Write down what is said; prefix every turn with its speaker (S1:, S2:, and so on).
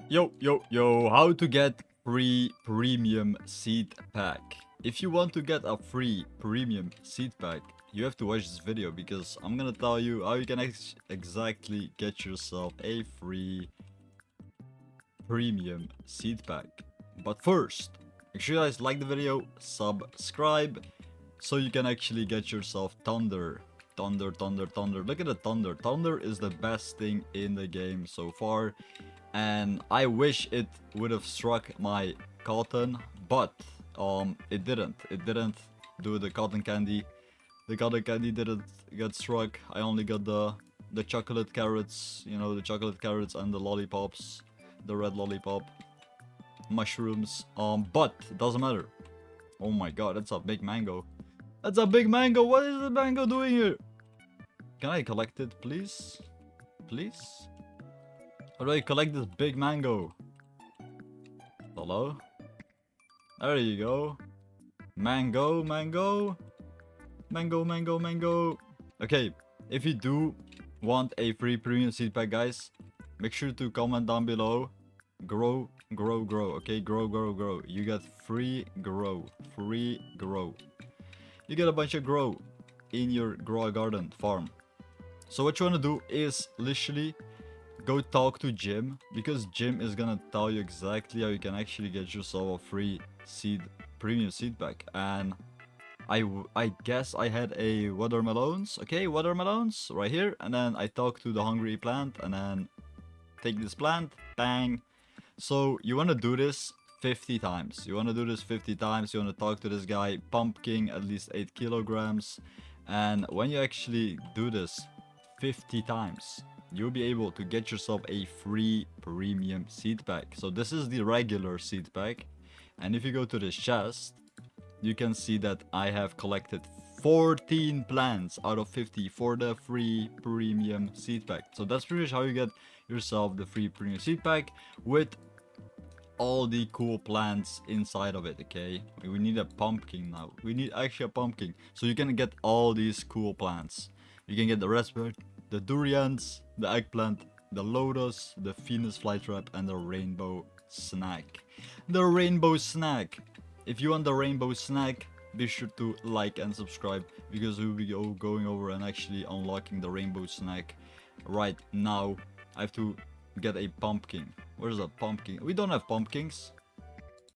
S1: Yo, how to get free premium seed pack. If you want to get a free premium seed pack, you have to watch this video because I'm gonna tell you how you can exactly get yourself a free premium seed pack. But first, make sure you guys like the video, subscribe, so you can actually get yourself thunder. Thunder. Look at the thunder. Thunder is the best thing in the game so far. And I wish it would have struck my cotton, but it didn't. It didn't do the cotton candy. The cotton candy didn't get struck. I only got the chocolate carrots, you know, the chocolate carrots and the lollipops, the red lollipop, mushrooms. But it doesn't matter. Oh my god, that's a big mango. That's a big mango. What is the mango doing here? Can I collect it, please? Please? How do I collect this big mango? Hello? There you go. Mango. Okay, if you do want a free premium seed pack, guys, make sure to comment down below. Grow. Okay, grow. You get free grow. You get a bunch of grow in your grow garden farm. So what you want to do is literally go talk to Jim, because Jim is gonna tell you exactly how you can actually get yourself a free premium seed pack. And I guess I had a watermelons. Okay, watermelons right here, and then I talk to the hungry plant, and then take this plant, bang. So you want to do this 50 times. You want to do this 50 times. You want to talk to this guy, pumpkin at least 8 kilograms. And when you actually do this 50 times, you'll be able to get yourself a free premium seed pack. So this is the regular seed pack, and if you go to this chest, you can see that I have collected 14 plants out of 50 for the free premium seed pack. So that's pretty much how you get yourself the free premium seed pack with all the cool plants inside of it. Okay, we need a pumpkin now. We need actually a pumpkin, so you can get all these cool plants. You can get the raspberry, the durians, the eggplant, the lotus, the Venus flytrap, and the rainbow snack. The rainbow snack. If you want the rainbow snack, be sure to like and subscribe, because we will be going over and actually unlocking the rainbow snack right now. I have to get a pumpkin. Where's a pumpkin? We don't have pumpkins.